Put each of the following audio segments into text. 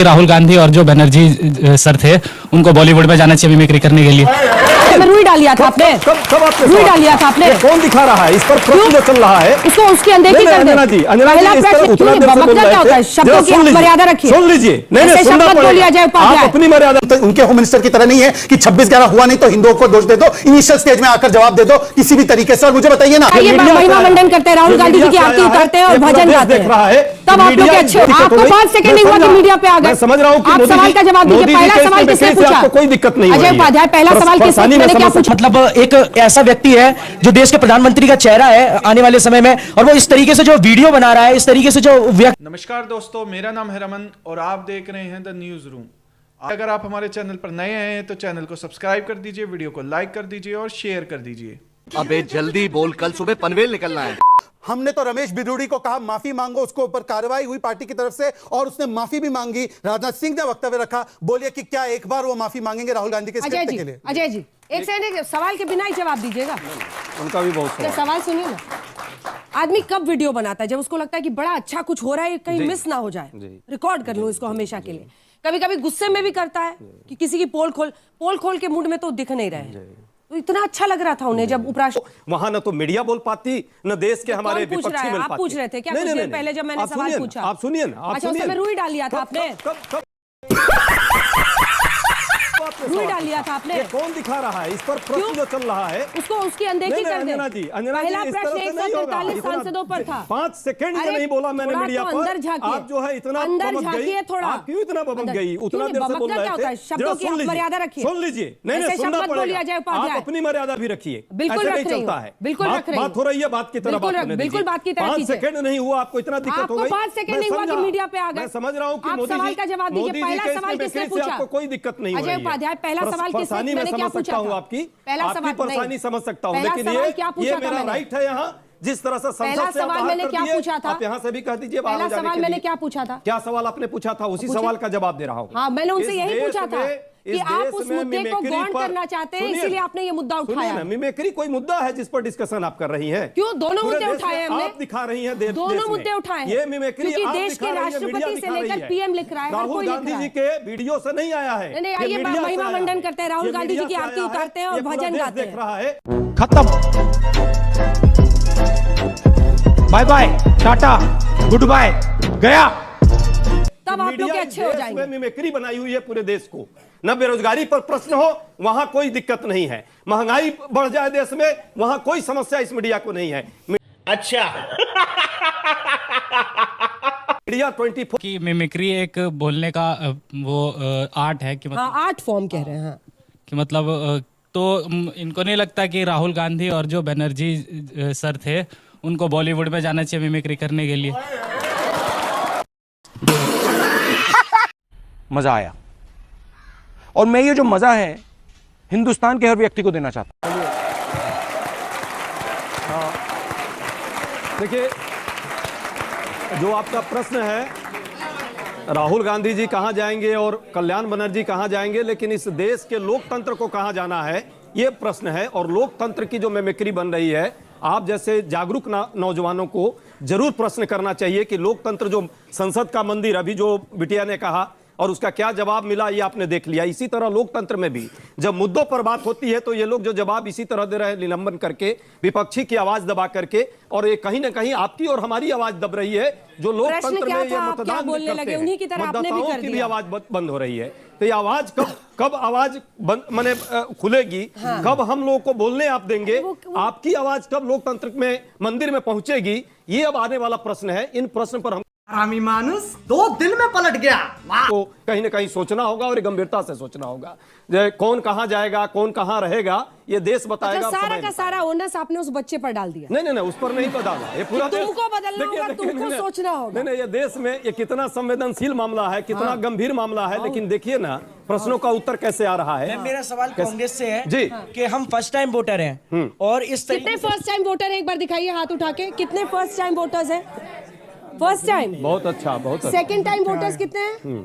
राहुल गांधी और जो बनर्जी सर थे उनको बॉलीवुड में जाना चाहिए मिमिक्री करने के लिए। रुई डालिया था आपने, कब आपने रुई डालिया था आपने। कौन दिखा रहा है इस पर प्रश्न जो चल रहा है उसको उसकी अनदेखी कर दे। अंजना जी इस तरह उतना देर से बोल रहे थे, शब्दों की मर्यादा रखिए। सुन लीजिए। नहीं सुनना पड़ेगा, आप अपनी मर्यादा। उनके होम मिनिस्टर की तरह नहीं है कि 26/11 हुआ नहीं तो हिंदुओं को दोष दे दो, इनिशियल स्टेज में आकर जवाब दे दो किसी भी तरीके से। और मुझे बताइए ना, महिमा मंडन करते हैं, राहुल गांधी जी की आरती उतारते हैं और भजन गाते हैं, तब आप लोग अच्छे। आपको 5 सेकंड नहीं हुआ कि मीडिया पे आ गए। समझ रहा हूँ आप सवाल का जवाब दीजिए। पहला सवाल किसने पूछा? कोई दिक्कत नहीं। अजय उपाध्याय, पहला सवाल किसने, मैंने क्या पूछा? मतलब एक ऐसा व्यक्ति है जो देश के प्रधानमंत्री का चेहरा है आने वाले समय में, और वो इस तरीके से जो वीडियो बना रहा है, इस तरीके से जो नमस्कार दोस्तों, मेरा नाम है रमन और आप देख रहे हैं द न्यूज रूम। अगर आप हमारे चैनल पर नए आए हैं तो चैनल को सब्सक्राइब कर दीजिए, वीडियो को लाइक कर दीजिए और शेयर कर दीजिए। अबे जल्दी बोल, कल सुबह पनवेल निकलना है। हमने तो रमेश बिधूड़ी को कहा माफी मांगो, उसके ऊपर कार्रवाई हुई पार्टी की तरफ से और उसने माफी भी मांगी। राजनाथ सिंह ने वक्तव्य रखा, बोलिए कि क्या एक बार वो माफी मांगेंगे राहुल गांधी के स्टेटमेंट के लिए? अजय जी एक सेकंड, सवाल के बिना ही जवाब दीजिएगा। उनका भी बहुत सवाल सुनिए ना। आदमी कब वीडियो बनाता है? जब उसको लगता है कि बड़ा अच्छा कुछ हो रहा है, कहीं मिस ना हो जाए, रिकॉर्ड कर लूं इसको हमेशा के लिए। कभी कभी गुस्से में भी करता है कि किसी की पोल खोल के मूड में तो दिख नहीं रहे। तो इतना अच्छा लग रहा था उन्हें जब उपराष्ट्रपति वहां न तो मीडिया बोल पाती न देश के हमारे विपक्षी मिल पाते। आप पूछ रहे थे क्या कुछ देर पहले जब मैंने सवाल पूछा? आप सुनिए ना। अच्छा, उसमें रुई डालिया था आपने, रुई डालिया था आपने। कौन दिखा रहा है इस पर प्रश्न जो चल रहा है उसको उसकी अनदेखी कर दे। पहला प्रश्न 143 सांसदों पर था। 5 सेकंड से नहीं बोला मैंने मीडिया पर। अंदर झांकिए, आप जो है इतना अंदर झांकिए थोड़ा। आप क्यों इतना बबक गई? उतना देर से बोल रहे थे। शब्दों की मर्यादा रखिए। सुन लीजिए। नहीं सुनना पड़ेगा। आप अपनी मर्यादा भी रखिए। बिल्कुल नहीं चलता है। बिल्कुल रख रही हूं। बात हो रही है, बात की तरह बात होने दीजिए। बिल्कुल बात की तरह 5 सेकंड नहीं हुआ, आपको इतना दिक्कत हो गई। 5 सेकंड नहीं हुआ कि मीडिया पे आ गए। मैं समझ रहा हूं कि आप सवाल का जवाब दीजिए। पहला सवाल किसने पूछा? आपको कोई दिक्कत नहीं हो रही है। अजय उपाध्याय, पहला सवाल किसने, मैंने क्या पूछा था? आपकी पहला सवाल परेशानी समझ सकता हूं, लेकिन ये मेरा राइट है। यहाँ जिस तरह से संसद से सवाल मैंने क्या पूछा था, आप यहाँ से भी कह दीजिए। पहला सवाल मैंने क्या पूछा था? क्या सवाल आपने पूछा था? उसी सवाल का जवाब दे रहा हूँ। हाँ, मैंने उनसे यही पूछा था कि आप उस मुद्दे को गौण करना चाहते हैं, इसीलिए आपने ये मुद्दा उठाया। मिमिक्री कोई मुद्दा है जिस पर डिस्कशन आप कर रही हैं? क्यों? दोनों मुद्दे उठाए हमने। आप दिखा रही हैं दोनों मुद्दे उठाए। ये मिमिक्री क्योंकि देश के राष्ट्रपति से लेकर पीएम लिख रहा है, राहुल गांधी जी के वीडियो से नहीं आया है। नहीं, ये महिमा मंडन करते हैं, राहुल गांधी जी की आरती उतारते हैं और भजन गाते हैं। रहा है खत्म, bye bye, tata, goodbye, गया। तब आप लोग अच्छे हो जाएंगे। मिमिक्री बनाई हुई है पूरे देश को। न बेरोजगारी पर प्रश्न हो, वहां कोई दिक्कत नहीं है। महंगाई बढ़ जाए देश में, वहां कोई समस्या इस मीडिया को नहीं है। अच्छा मीडिया 24 कि मिमिक्री एक बोलने का वो आर्ट है कि मतलब आर्ट फॉर्म कह रहे हैं कि मतलब तो इनको नहीं लगता कि राहुल गांधी और जो बनर्जी सर थे उनको बॉलीवुड में जाना चाहिए मिमिक्री करने के लिए। मजा आया, और मैं ये जो मजा है हिंदुस्तान के हर व्यक्ति को देना चाहता हूं। देखिए, जो आपका प्रश्न है, राहुल गांधी जी कहां जाएंगे और कल्याण बनर्जी कहां जाएंगे, लेकिन इस देश के लोकतंत्र को कहां जाना है, यह प्रश्न है। और लोकतंत्र की जो मिमिक्री बन रही है, आप जैसे जागरूक नौजवानों को जरूर प्रश्न करना चाहिए कि लोकतंत्र, जो संसद का मंदिर, अभी जो बिटिया ने कहा और उसका क्या जवाब मिला, ये आपने देख लिया। इसी तरह लोकतंत्र में भी जब मुद्दों पर बात होती है तो ये लोग जो जवाब इसी तरह दे रहे हैं, निलंबन करके, विपक्षी की आवाज दबा करके, और ये कहीं ना कहीं आपकी और हमारी आवाज दब रही है। जो लोकतंत्र में ये मतदान करते हैं, मतदाताओं की भी आवाज बंद हो रही है। तो ये आवाज कब आवाज माने खुलेगी? कब हम लोगों को बोलने आप देंगे? आपकी आवाज कब लोकतंत्र में मंदिर में पहुंचेगी? ये अब आने वाला प्रश्न है। इन प्रश्न पर हम आरामी मानुस 2 दिन में पलट गया। तो कहीं ना कहीं सोचना होगा और गंभीरता से सोचना होगा। कौन कहां जाएगा, कौन कहां रहेगा, ये देश बताएगा। मतलब सारा का सारा ओनस आपने उस बच्चे पर डाल दिया। नहीं, उस पर नहीं बदला। ये पूरा तुमको बदलना होगा, तुमको सोचना होगा। नहीं, ये देश में ये कितना संवेदनशील मामला है, कितना गंभीर मामला है। लेकिन देखिए ना, प्रश्नों का उत्तर कैसे आ रहा है। मेरा सवाल कांग्रेस से है जी कि हम फर्स्ट टाइम वोटर हैं, और इस कितने फर्स्ट टाइम वोटर हैं? एक बार दिखाइए हाथ उठा के, कितने फर्स्ट टाइम वोटर्स हैं? फर्स्ट टाइम बहुत अच्छा, बहुत अच्छा। सेकंड टाइम वोटर्स कितने हैं?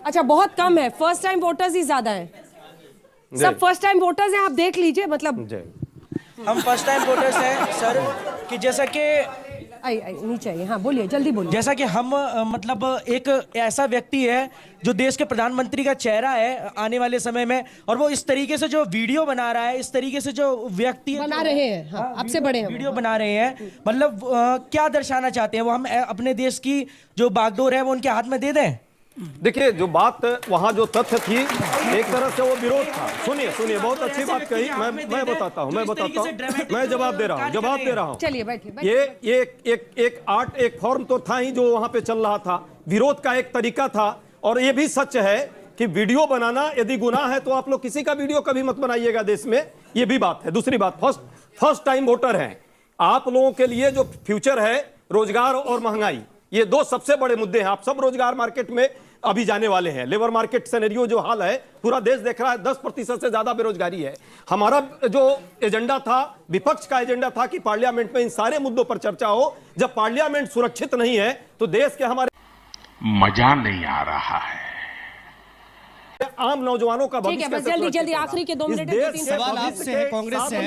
अच्छा, बहुत कम है। फर्स्ट टाइम वोटर्स ही ज्यादा है। सब फर्स्ट टाइम वोटर्स हैं, आप देख लीजिए। मतलब हम फर्स्ट टाइम वोटर्स हैं सर, कि जैसा कि नीचे आइए। हाँ बोलिए, जल्दी बोलिए। जैसा कि हम मतलब एक ऐसा व्यक्ति है जो देश के प्रधानमंत्री का चेहरा है आने वाले समय में, और वो इस तरीके से जो वीडियो बना रहा है, इस तरीके से जो व्यक्ति बना रहे हैं, हाँ, आपसे बड़े हैं, वीडियो बना रहे हैं, मतलब क्या दर्शाना चाहते हैं वो? हम अपने देश की जो बागडोर है वो उनके हाथ में दे दें? देखिए, जो बात वहां जो तथ्य थी, एक तरह से वो विरोध था। सुनिए, बहुत अच्छी बात कही। मैं बताता हूं, मैं जवाब दे रहा हूं। चलिए बैठिए। ये एक फॉर्म तो था ही जो वहां पे चल रहा था, विरोध का एक तरीका था। और ये भी सच है कि वीडियो बनाना यदि गुनाह है तो आप लोग किसी का वीडियो कभी मत बनाइएगा देश में, ये भी बात है। दूसरी बात, फर्स्ट टाइम वोटर हैं आप लोगों के लिए। जो फ्यूचर है रोजगार और महंगाई, ये दो सबसे बड़े मुद्दे हैं। आप सब रोजगार मार्केट में अभी जाने वाले हैं। लेबर मार्केट सिनेरियो जो हाल है पूरा देश देख रहा है, 10% से ज्यादा बेरोजगारी है। हमारा जो एजेंडा था, विपक्ष का एजेंडा था कि पार्लियामेंट में इन सारे मुद्दों पर चर्चा हो। जब पार्लियामेंट सुरक्षित नहीं है तो देश के हमारे मजा नहीं आ रहा है। आम नौजवानों का ठीक है, बस जल्दी आखिरी के 2 मिनट। सवाल आपसे है, कांग्रेस से है,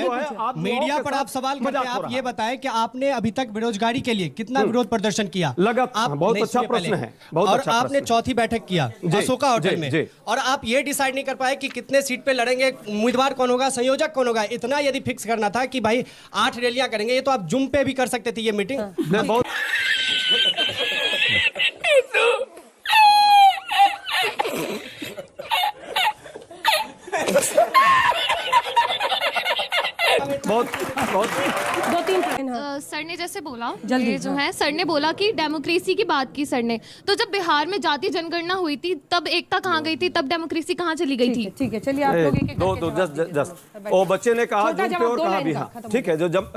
मीडिया पर आप सवाल करते हैं। आप ये बताएं कि आपने अभी तक बेरोजगारी के लिए कितना विरोध प्रदर्शन किया? आप बहुत अच्छा प्रश्न है। और आपने चौथी बैठक किया अशोका होटल में, और आप ये डिसाइड नहीं कर पाए कि कितने सीट पे लड़ेंगे, उम्मीदवार कौन होगा, संयोजक कौन होगा। इतना यदि फिक्स करना था कि भाई 8 रैलियां करेंगे, ये तो आप जूम पे भी कर सकते थे ये मीटिंग। बहुत 2-3 सर ने जैसे बोला, जल्दी जो है सर ने बोला कि डेमोक्रेसी की बात की सर ने, तो जब बिहार में जातीय जनगणना हुई थी तब एकता कहाँ गई थी, तब डेमोक्रेसी कहाँ चली गई थी? ठीक है, चलिए आप लोग जस्ट वो बच्चे ने कहा जूम पे और कहा भी। हाँ ठीक है, जो जब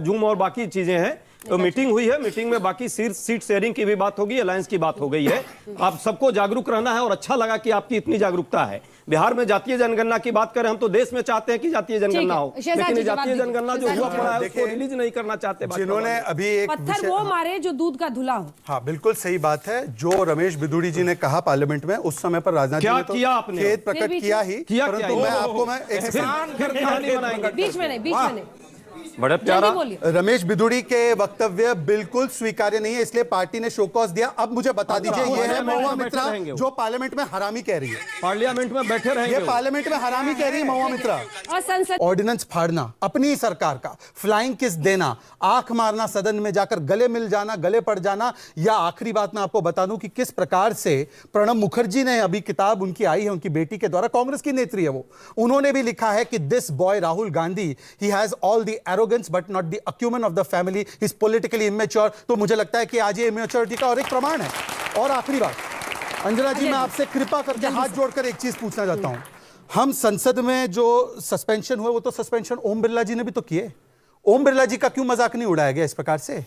जूम और बाकी चीजें हैं तो मीटिंग हुई है, मीटिंग में बाकी सीट शेयरिंग की भी बात होगी, अलायंस की बात हो गई है। आप सबको जागरूक रहना है और अच्छा लगा कि आपकी इतनी जागरूकता है। बिहार में जातीय जनगणना की बात करें, हम तो देश में चाहते हैं कि जातीय जनगणना हो, लेकिन जातीय जनगणना जो हुआ पड़ा है उसको रिलीज नहीं करना चाहते। जिन्होंने अभी एक पत्थर वो मारे जो दूध का धुला हो। हाँ बिल्कुल सही बात है। जो रमेश बिधूड़ी जी ने कहा पार्लियामेंट में, उस समय पर राजनाथ जी ने तो खेद प्रकट किया ही, परंतु मैं आपको बीच में नहीं बड़े प्यारा रमेश बिधूड़ी के वक्तव्य बिल्कुल स्वीकार्य नहीं है, इसलिए पार्टी ने शोकॉज दिया। अब मुझे बता दीजिए, ये है महुआ मित्रा जो पार्लियामेंट में हरामी कह रही है, पार्लियामेंट में बैठे रहेंगे, ये पार्लियामेंट में हरामी कह रही है महुआ मित्रा। और संसद ऑर्डिनेंस फाड़ना, अपनी ही सरकार का फ्लाइंग किस देना, आंख मारना, सदन में जाकर गले मिल जाना, गले पड़ जाना। या आखिरी बात मैं आपको बता दूं कि किस प्रकार से प्रणब मुखर्जी ने, अभी किताब उनकी आई है, उनकी बेटी के द्वारा, कांग्रेस की नेत्री है वो, उन्होंने भी लिखा है कि this boy Rahul Gandhi, he has all the arrogance but not the acumen of the family, he is politically immature. तो मुझे लगता है कि आज ये इमेच्योरिटी का और एक प्रमाण है। और आखिरी बात, अंजना जी, मैं आपसे कृपा करके हाथ जोड़कर एक चीज पूछना चाहता हूं। हम संसद में जो सस्पेंशन हुए, वो तो सस्पेंशन ओम बिरला जी ने भी तो किए। ओम बिरला जी का क्यों मजाक नहीं उड़ाया गया इस प्रकार से?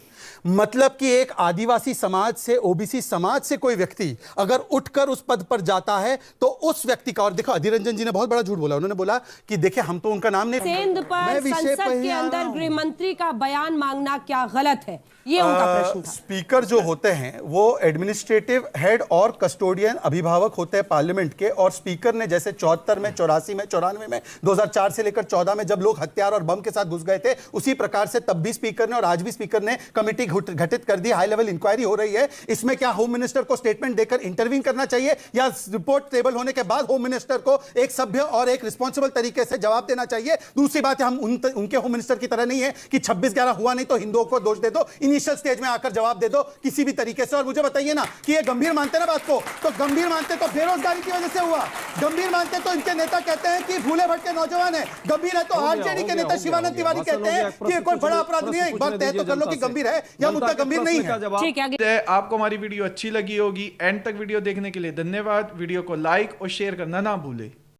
मतलब कि एक आदिवासी समाज से, ओबीसी समाज से कोई व्यक्ति अगर उठकर उस पद पर जाता है तो उस व्यक्ति का, और देखो अधीर रंजन जी ने बहुत बड़ा झूठ बोला, उन्होंने बोला कि देखिए हम तो उनका नाम नहीं, सेंध पर संसद के अंदर गृह मंत्री का बयान मांगना क्या गलत है, ये उनका प्रश्न था। स्पीकर जो होते हैं वो एडमिनिस्ट्रेटिव हेड और कस्टोडियन अभिभावक होते हैं पार्लियामेंट के, और स्पीकर ने जैसे 74 में, 84 में, 94 में, 2004 से लेकर 14 में जब लोग हथियार और बम के साथ घुस गए थे, उसी प्रकार से तब भी स्पीकर ने और आज भी स्पीकर ने कमेटी गठित कर दी। हाई लेवल इंक्वायरी हो रही है, इसमें क्या होम मिनिस्टर को स्टेटमेंट देकर इंटरवीन करना चाहिए, या रिपोर्ट टेबल होने के बाद होम मिनिस्टर को एक सभ्य और एक रिस्पॉन्सिबल तरीके से जवाब देना चाहिए? दूसरी बात, हम उनके होम मिनिस्टर की तरह नहीं है कि 26/11 हुआ नहीं तो हिंदुओं को दोष दे दो, इनिशियल स्टेज में आकर जवाब दे दो किसी भी तरीके से। और मुझे बताइए ना कि ये गंभीर मानते ना बात को, तो गंभीर मानते तो बेरोजगारी की वजह से हुआ, गंभीर मानते तो इनके नेता कहते हैं कि भूले भटके नौजवान है, गंभीर है तो आरजेडी के नेता शिवानंद तिवारी कहते हैं कि कोई बड़ा अपराध नहीं है। एक बार तय तो कर लो कि गंभीर है या मुद्दा गंभीर नहीं है। ठीक है, आपको हमारी वीडियो अच्छी लगी होगी, एंड तक वीडियो देखने के लिए धन्यवाद। वीडियो को लाइक और शेयर करना ना भूले।